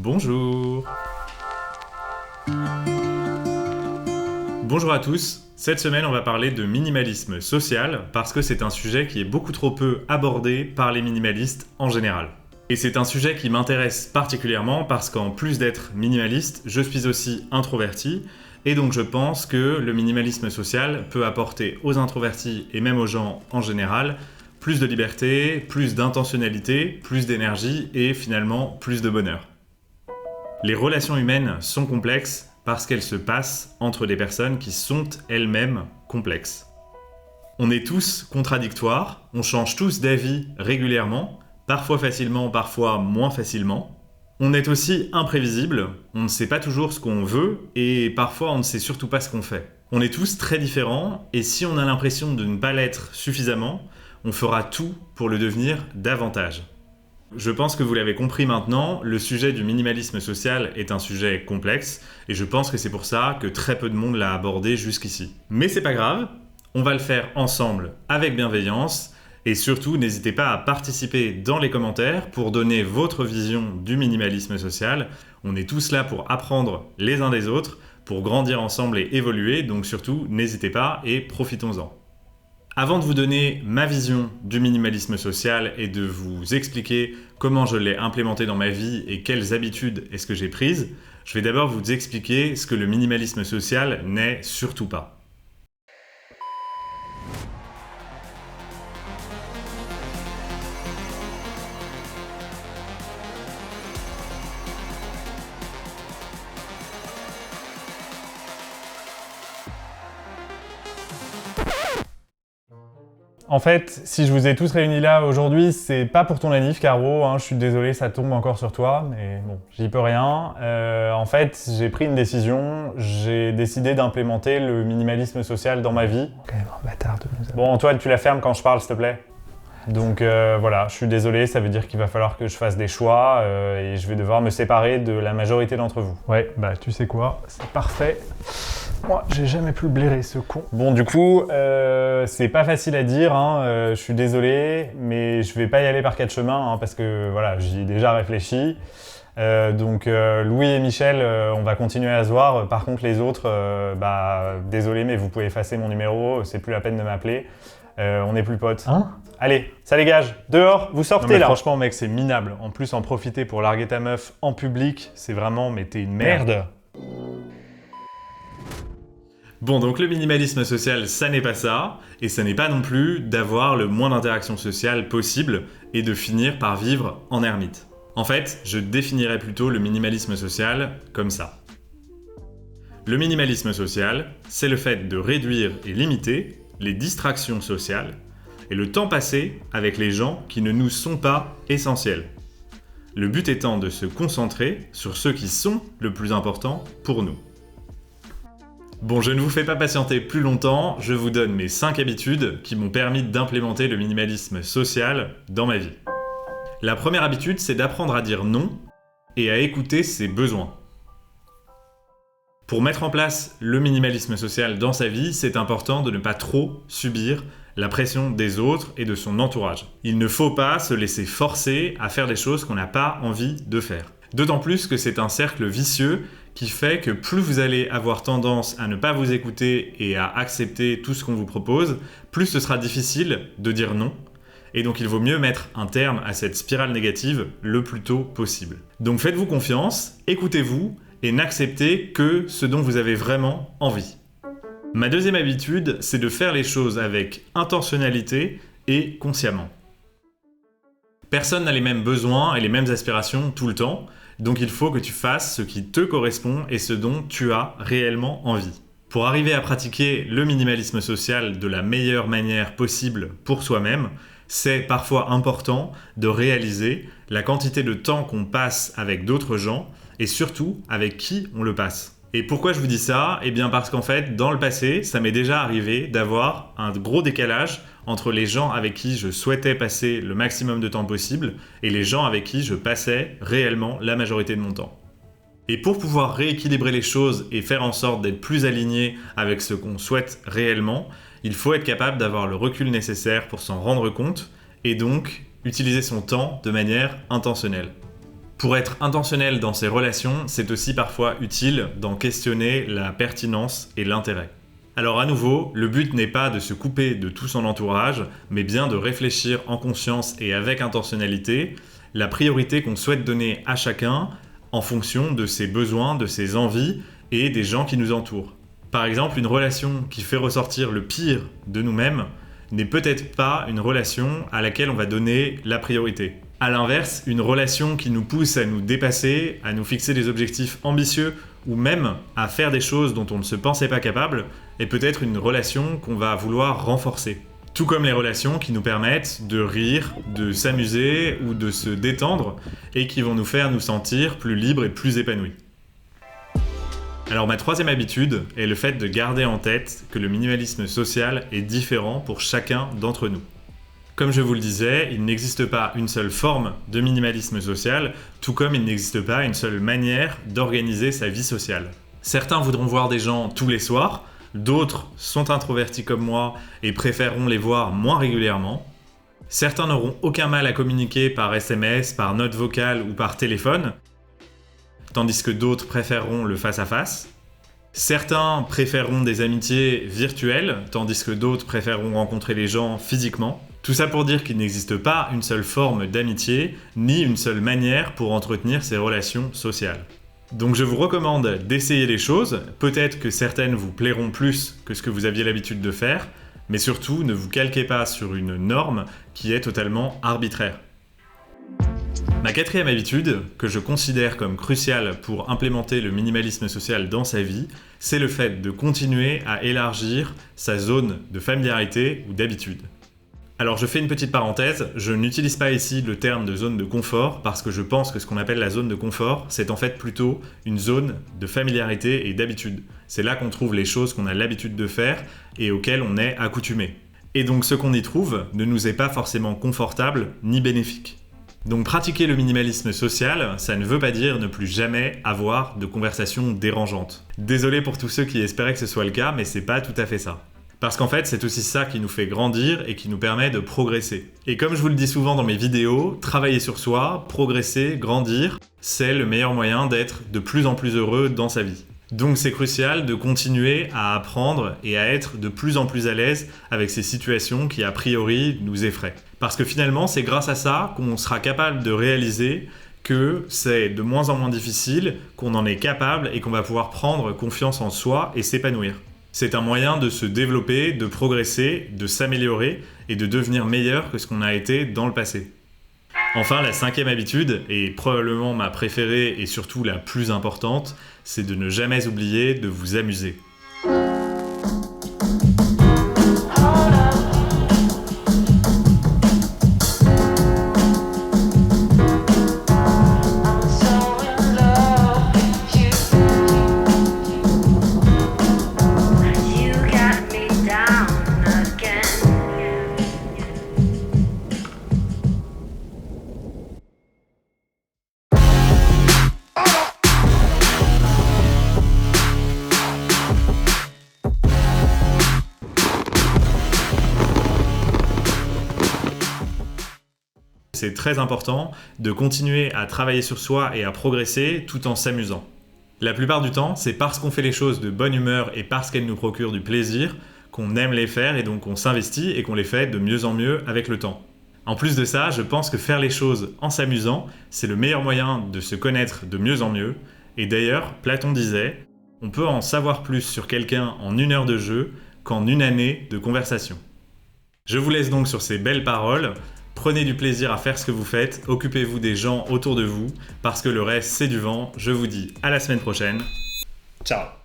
Bonjour. Bonjour à tous. Cette semaine, on va parler de minimalisme social parce que c'est un sujet qui est beaucoup trop peu abordé par les minimalistes en général. Et c'est un sujet qui m'intéresse particulièrement parce qu'en plus d'être minimaliste, je suis aussi introverti et donc je pense que le minimalisme social peut apporter aux introvertis et même aux gens en général plus de liberté, plus d'intentionnalité, plus d'énergie et finalement plus de bonheur. Les relations humaines sont complexes parce qu'elles se passent entre des personnes qui sont elles-mêmes complexes. On est tous contradictoires, on change tous d'avis régulièrement, parfois facilement, parfois moins facilement. On est aussi imprévisible, on ne sait pas toujours ce qu'on veut et parfois on ne sait surtout pas ce qu'on fait. On est tous très différents et si on a l'impression de ne pas l'être suffisamment, on fera tout pour le devenir davantage. Je pense que vous l'avez compris maintenant, le sujet du minimalisme social est un sujet complexe et je pense que c'est pour ça que très peu de monde l'a abordé jusqu'ici. Mais c'est pas grave, on va le faire ensemble avec bienveillance et surtout n'hésitez pas à participer dans les commentaires pour donner votre vision du minimalisme social. On est tous là pour apprendre les uns des autres, pour grandir ensemble et évoluer, donc surtout n'hésitez pas et profitons-en. Avant de vous donner ma vision du minimalisme social et de vous expliquer comment je l'ai implémenté dans ma vie et quelles habitudes est-ce que j'ai prises, je vais d'abord vous expliquer ce que le minimalisme social n'est surtout pas. En fait, si je vous ai tous réunis là aujourd'hui, c'est pas pour ton anniv, Caro, je suis désolé, ça tombe encore sur toi, mais bon, j'y peux rien. En fait, j'ai pris une décision, j'ai décidé d'implémenter le minimalisme social dans ma vie. Quand même un bâtard de nous. Bon, Antoine, tu la fermes quand je parle, s'il te plaît. Donc voilà, je suis désolé, ça veut dire qu'il va falloir que je fasse des choix et je vais devoir me séparer de la majorité d'entre vous. Ouais, bah tu sais quoi, c'est parfait. Moi, j'ai jamais pu le blairer, ce con. Bon, du coup, c'est pas facile à dire, je suis désolé, mais je vais pas y aller par quatre chemins, parce que voilà, j'y ai déjà réfléchi. Donc Louis et Michel, on va continuer à se voir. Par contre, les autres, désolé, mais vous pouvez effacer mon numéro, c'est plus la peine de m'appeler. On n'est plus potes. Allez, ça dégage, dehors, vous sortez là. Franchement, mec, c'est minable. En plus, en profiter pour larguer ta meuf en public, c'est vraiment, mais t'es une merde. Bon, donc le minimalisme social, ça n'est pas ça, et ça n'est pas non plus d'avoir le moins d'interactions sociales possible et de finir par vivre en ermite. En fait, je définirais plutôt le minimalisme social comme ça. Le minimalisme social, c'est le fait de réduire et limiter les distractions sociales et le temps passé avec les gens qui ne nous sont pas essentiels. Le but étant de se concentrer sur ceux qui sont le plus important pour nous. Bon, je ne vous fais pas patienter plus longtemps, je vous donne mes 5 habitudes qui m'ont permis d'implémenter le minimalisme social dans ma vie. La première habitude, c'est d'apprendre à dire non et à écouter ses besoins. Pour mettre en place le minimalisme social dans sa vie, c'est important de ne pas trop subir la pression des autres et de son entourage. Il ne faut pas se laisser forcer à faire des choses qu'on n'a pas envie de faire. D'autant plus que c'est un cercle vicieux qui fait que plus vous allez avoir tendance à ne pas vous écouter et à accepter tout ce qu'on vous propose, plus ce sera difficile de dire non. Et donc il vaut mieux mettre un terme à cette spirale négative le plus tôt possible. Donc faites-vous confiance, écoutez-vous et n'acceptez que ce dont vous avez vraiment envie. Ma deuxième habitude, c'est de faire les choses avec intentionnalité et consciemment. Personne n'a les mêmes besoins et les mêmes aspirations tout le temps, donc il faut que tu fasses ce qui te correspond et ce dont tu as réellement envie. Pour arriver à pratiquer le minimalisme social de la meilleure manière possible pour soi-même, c'est parfois important de réaliser la quantité de temps qu'on passe avec d'autres gens et surtout avec qui on le passe. Et pourquoi je vous dis ça ? Eh bien parce qu'en fait, dans le passé, ça m'est déjà arrivé d'avoir un gros décalage entre les gens avec qui je souhaitais passer le maximum de temps possible et les gens avec qui je passais réellement la majorité de mon temps. Et pour pouvoir rééquilibrer les choses et faire en sorte d'être plus aligné avec ce qu'on souhaite réellement, il faut être capable d'avoir le recul nécessaire pour s'en rendre compte et donc utiliser son temps de manière intentionnelle. Pour être intentionnel dans ses relations, c'est aussi parfois utile d'en questionner la pertinence et l'intérêt. Alors à nouveau, le but n'est pas de se couper de tout son entourage, mais bien de réfléchir en conscience et avec intentionnalité la priorité qu'on souhaite donner à chacun en fonction de ses besoins, de ses envies et des gens qui nous entourent. Par exemple, une relation qui fait ressortir le pire de nous-mêmes n'est peut-être pas une relation à laquelle on va donner la priorité. A l'inverse, une relation qui nous pousse à nous dépasser, à nous fixer des objectifs ambitieux ou même à faire des choses dont on ne se pensait pas capable est peut-être une relation qu'on va vouloir renforcer. Tout comme les relations qui nous permettent de rire, de s'amuser ou de se détendre et qui vont nous faire nous sentir plus libres et plus épanouis. Alors ma troisième habitude est le fait de garder en tête que le minimalisme social est différent pour chacun d'entre nous. Comme je vous le disais, il n'existe pas une seule forme de minimalisme social, tout comme il n'existe pas une seule manière d'organiser sa vie sociale. Certains voudront voir des gens tous les soirs, d'autres sont introvertis comme moi et préféreront les voir moins régulièrement. Certains n'auront aucun mal à communiquer par SMS, par note vocale ou par téléphone, tandis que d'autres préféreront le face-à-face. Certains préféreront des amitiés virtuelles, tandis que d'autres préféreront rencontrer les gens physiquement. Tout ça pour dire qu'il n'existe pas une seule forme d'amitié, ni une seule manière pour entretenir ces relations sociales. Donc je vous recommande d'essayer les choses, peut-être que certaines vous plairont plus que ce que vous aviez l'habitude de faire, mais surtout ne vous calquez pas sur une norme qui est totalement arbitraire. Ma quatrième habitude, que je considère comme cruciale pour implémenter le minimalisme social dans sa vie, c'est le fait de continuer à élargir sa zone de familiarité ou d'habitude. Alors je fais une petite parenthèse, je n'utilise pas ici le terme de zone de confort parce que je pense que ce qu'on appelle la zone de confort, c'est en fait plutôt une zone de familiarité et d'habitude. C'est là qu'on trouve les choses qu'on a l'habitude de faire et auxquelles on est accoutumé. Et donc ce qu'on y trouve ne nous est pas forcément confortable ni bénéfique. Donc pratiquer le minimalisme social, ça ne veut pas dire ne plus jamais avoir de conversations dérangeantes. Désolé pour tous ceux qui espéraient que ce soit le cas, mais c'est pas tout à fait ça. Parce qu'en fait, c'est aussi ça qui nous fait grandir et qui nous permet de progresser. Et comme je vous le dis souvent dans mes vidéos, travailler sur soi, progresser, grandir, c'est le meilleur moyen d'être de plus en plus heureux dans sa vie. Donc c'est crucial de continuer à apprendre et à être de plus en plus à l'aise avec ces situations qui a priori nous effraient. Parce que finalement, c'est grâce à ça qu'on sera capable de réaliser que c'est de moins en moins difficile, qu'on en est capable et qu'on va pouvoir prendre confiance en soi et s'épanouir. C'est un moyen de se développer, de progresser, de s'améliorer et de devenir meilleur que ce qu'on a été dans le passé. Enfin, la cinquième habitude, et probablement ma préférée et surtout la plus importante, c'est de ne jamais oublier de vous amuser. C'est très important de continuer à travailler sur soi et à progresser tout en s'amusant. La plupart du temps, c'est parce qu'on fait les choses de bonne humeur et parce qu'elles nous procurent du plaisir qu'on aime les faire et donc on s'investit et qu'on les fait de mieux en mieux avec le temps. En plus de ça, je pense que faire les choses en s'amusant, c'est le meilleur moyen de se connaître de mieux en mieux. Et d'ailleurs, Platon disait, on peut en savoir plus sur quelqu'un en 1 heure de jeu qu'en 1 année de conversation. Je vous laisse donc sur ces belles paroles. Prenez du plaisir à faire ce que vous faites, occupez-vous des gens autour de vous, parce que le reste c'est du vent. Je vous dis à la semaine prochaine. Ciao!